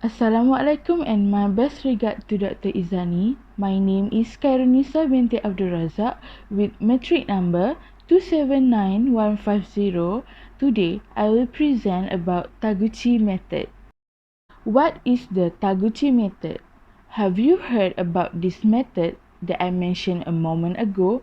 Assalamualaikum and my best regard to Dr. Izani. My name is Khairunisa binti Abdul Razak with metric number 279150. Today, I will present about Taguchi method. What is the Taguchi method? Have you heard about this method that I mentioned a moment ago?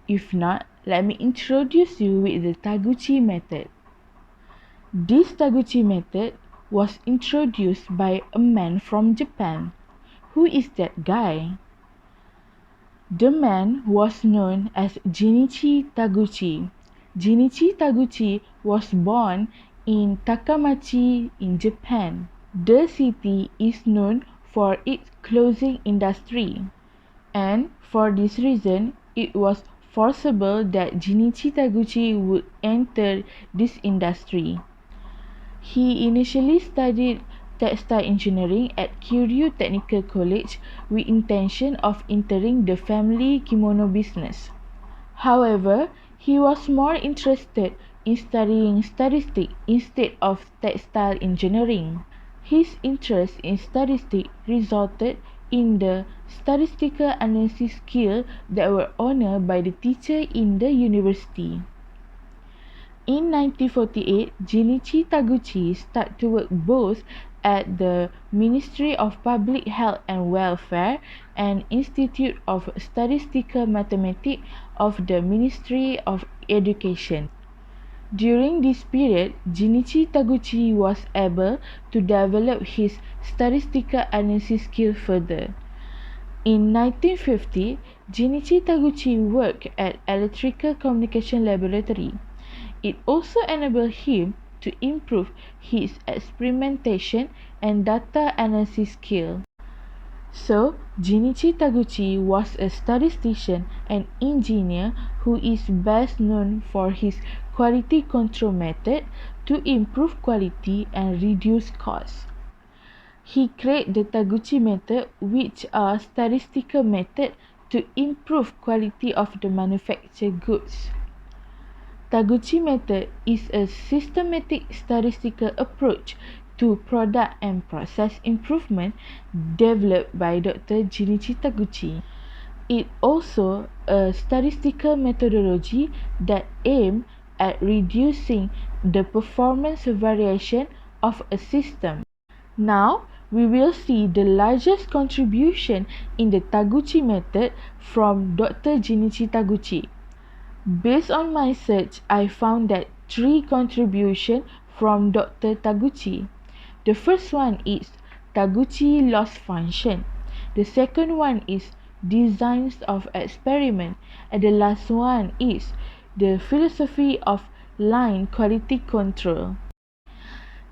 If not, let me introduce you with the Taguchi method. This Taguchi method was introduced by a man from Japan. Who is that guy? The man was known as Jinichi Taguchi. Jinichi Taguchi was born in Takamachi in Japan. The city is known for its clothing industry, and for this reason, it was foreseeable that Jinichi Taguchi would enter this industry. He initially studied textile engineering at Kyoryu Technical College with intention of entering the family kimono business. However, he was more interested in studying statistics instead of textile engineering. His interest in statistics resulted in the statistical analysis skills that were honored by the teacher in the university. In 1948, Jinichi Taguchi started to work both at the Ministry of Public Health and Welfare and Institute of Statistical Mathematics of the Ministry of Education. During this period, Jinichi Taguchi was able to develop his statistical analysis skill further. In 1950, Jinichi Taguchi worked at Electrical Communication Laboratory. It also enabled him to improve his experimentation and data analysis skill. So, Jinichi Taguchi was a statistician and engineer who is best known for his quality control method to improve quality and reduce costs. He created the Taguchi method, which are statistical method to improve quality of the manufactured goods. Taguchi method is a systematic statistical approach to product and process improvement developed by Dr. Jinichi Taguchi. It also a statistical methodology that aims at reducing the performance variation of a system. Now, we will see the largest contribution in the Taguchi method from Dr. Jinichi Taguchi. Based on my search, I found that 3 contributions from Dr. Taguchi. The first one is Taguchi loss function. The second one is designs of experiment. And the last one is the philosophy of line quality control.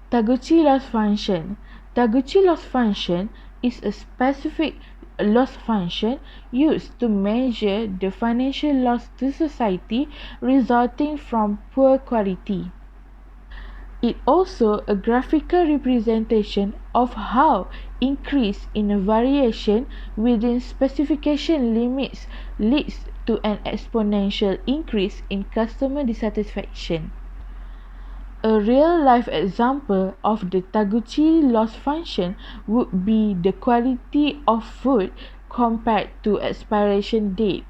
Taguchi loss function. Taguchi loss function is a specific loss function used to measure the financial loss to society resulting from poor quality. It also a graphical representation of how increase in a variation within specification limits leads to an exponential increase in customer dissatisfaction. A real-life example of the Taguchi loss function would be the quality of food compared to expiration date.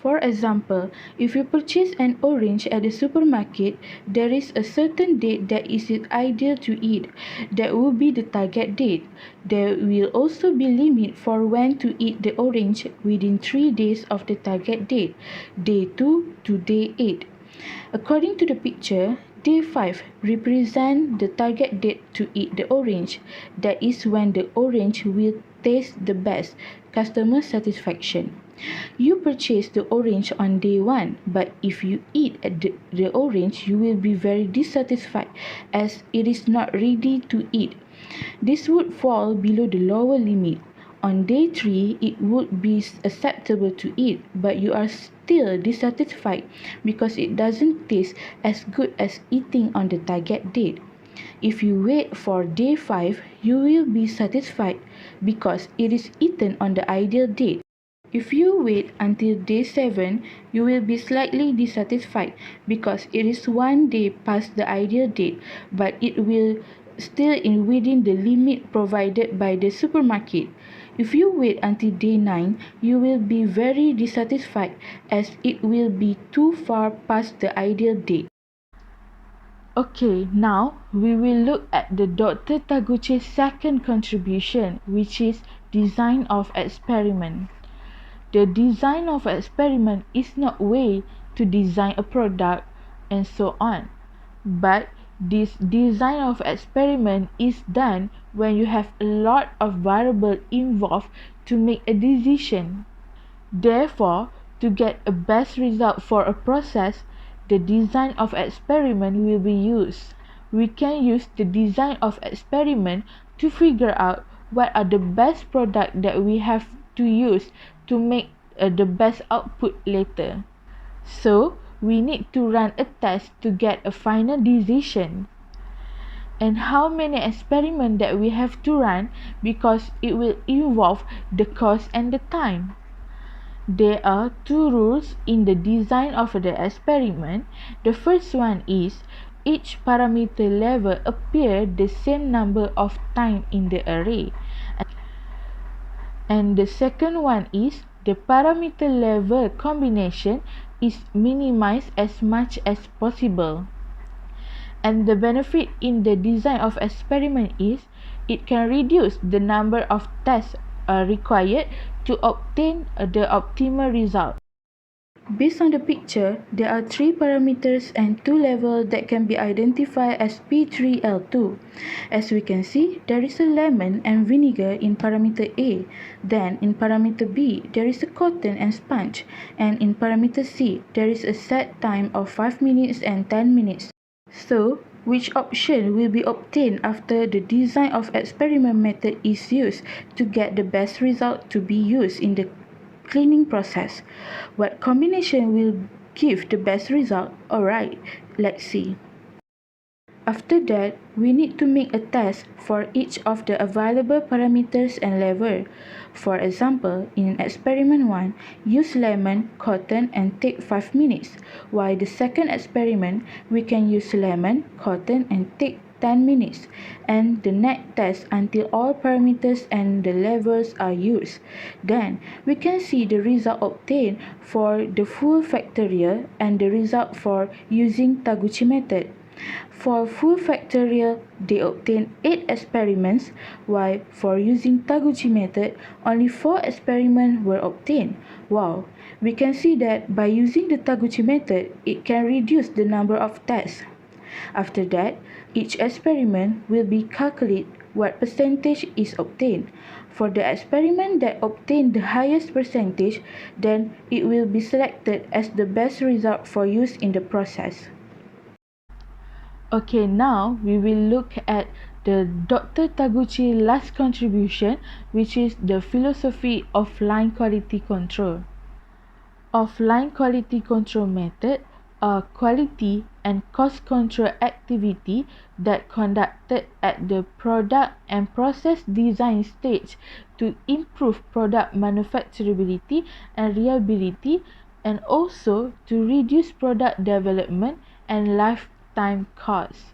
For example, if you purchase an orange at the supermarket, there is a certain date that is ideal to eat. That will be the target date. There will also be limit for when to eat the orange within 3 days of the target date, day 2 to day 8. According to the picture, day 5 represents the target date to eat the orange. That is when the orange will taste the best, customer satisfaction. You purchase the orange on day 1, but if you eat the orange, you will be very dissatisfied as it is not ready to eat. This would fall below the lower limit. On day 3, it would be acceptable to eat, but you are still dissatisfied because it doesn't taste as good as eating on the target date. If you wait for day 5, you will be satisfied because it is eaten on the ideal date. If you wait until day 7, you will be slightly dissatisfied because it is one day past the ideal date, but it will still within the limit provided by the supermarket. If you wait until day 9, you will be very dissatisfied as it will be too far past the ideal date. Okay, now we will look at the Dr. Taguchi's second contribution, which is design of experiment. The design of experiment is not way to design a product and so on, but this design of experiment is done when you have a lot of variables involved to make a decision. Therefore, to get a best result for a process, the design of experiment will be used. We can use the design of experiment to figure out what are the best product that we have to use to make the best output later. So, we need to run a test to get a final decision. And how many experiments that we have to run because it will involve the cost and the time. There are two rules in the design of the experiment. The first one is each parameter level appear the same number of time in the array. And the second one is the parameter level combination is minimized as much as possible. And the benefit in the design of experiment is it can reduce the number of tests required to obtain the optimal result. Based on the picture, there are 3 parameters and 2 levels that can be identified as P3L2. As we can see, there is a lemon and vinegar in parameter A. Then in parameter B, there is a cotton and sponge. And in parameter C, there is a set time of 5 minutes and 10 minutes. So, which option will be obtained after the design of experiment method is used to get the best result to be used in the cleaning process? What combination will give the best result? Alright, let's see. After that, we need to make a test for each of the available parameters and level. For example, in experiment 1, use lemon, cotton and take 5 minutes, while the second experiment, we can use lemon, cotton and take 10 minutes, and the next test until all parameters and the levels are used. Then, we can see the result obtained for the full factorial and the result for using Taguchi method. For full factorial, they obtain 8 experiments, while for using Taguchi method, only 4 experiments were obtained. Wow! We can see that by using the Taguchi method, it can reduce the number of tests. After that, each experiment will be calculated what percentage is obtained. For the experiment that obtained the highest percentage, then it will be selected as the best result for use in the process. Okay, now we will look at the Dr. Taguchi last contribution, which is the philosophy of line quality control. Of line quality control method are quality and cost control activity that conducted at the product and process design stage to improve product manufacturability and reliability, and also to reduce product development and lifetime costs.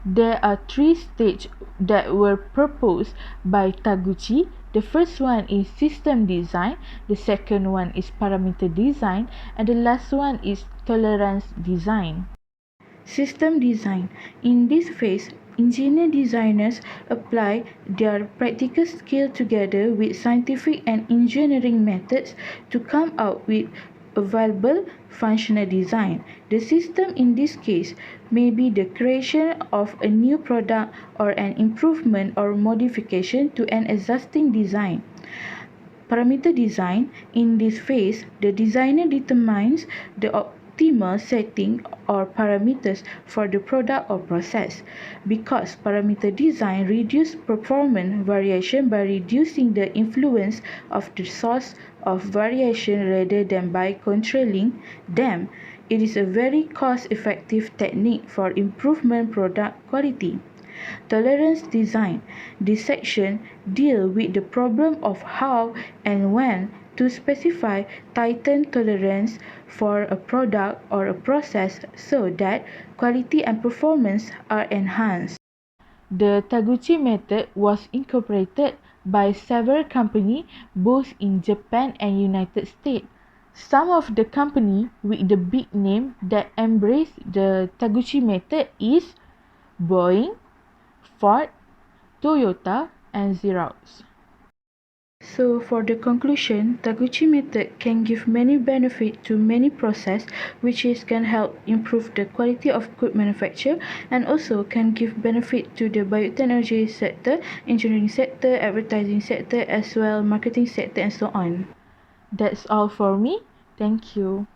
There are 3 stages that were proposed by Taguchi. The first one is system design, the second one is parameter design, and the last one is tolerance design. System design. In this phase, engineer designers apply their practical skill together with scientific and engineering methods to come out with a viable functional design. The system in this case may be the creation of a new product or an improvement or modification to an existing design. Parameter design. In this phase, the designer determines the optimal setting or parameters for the product or process. Because parameter design reduces performance variation by reducing the influence of the source of variation rather than by controlling them, it is a very cost-effective technique for improvement product quality. Tolerance design. This section deals with the problem of how and when to specify tightened tolerance for a product or a process so that quality and performance are enhanced. The Taguchi method was incorporated by several companies both in Japan and United States. Some of the companies with the big name that embrace the Taguchi method is Boeing, Ford, Toyota, and Xerox. So for the conclusion, Taguchi method can give many benefits to many process, which can help improve the quality of good manufacture and also can give benefit to the biotechnology sector, engineering sector, advertising sector as well, marketing sector and so on. That's all for me. Thank you.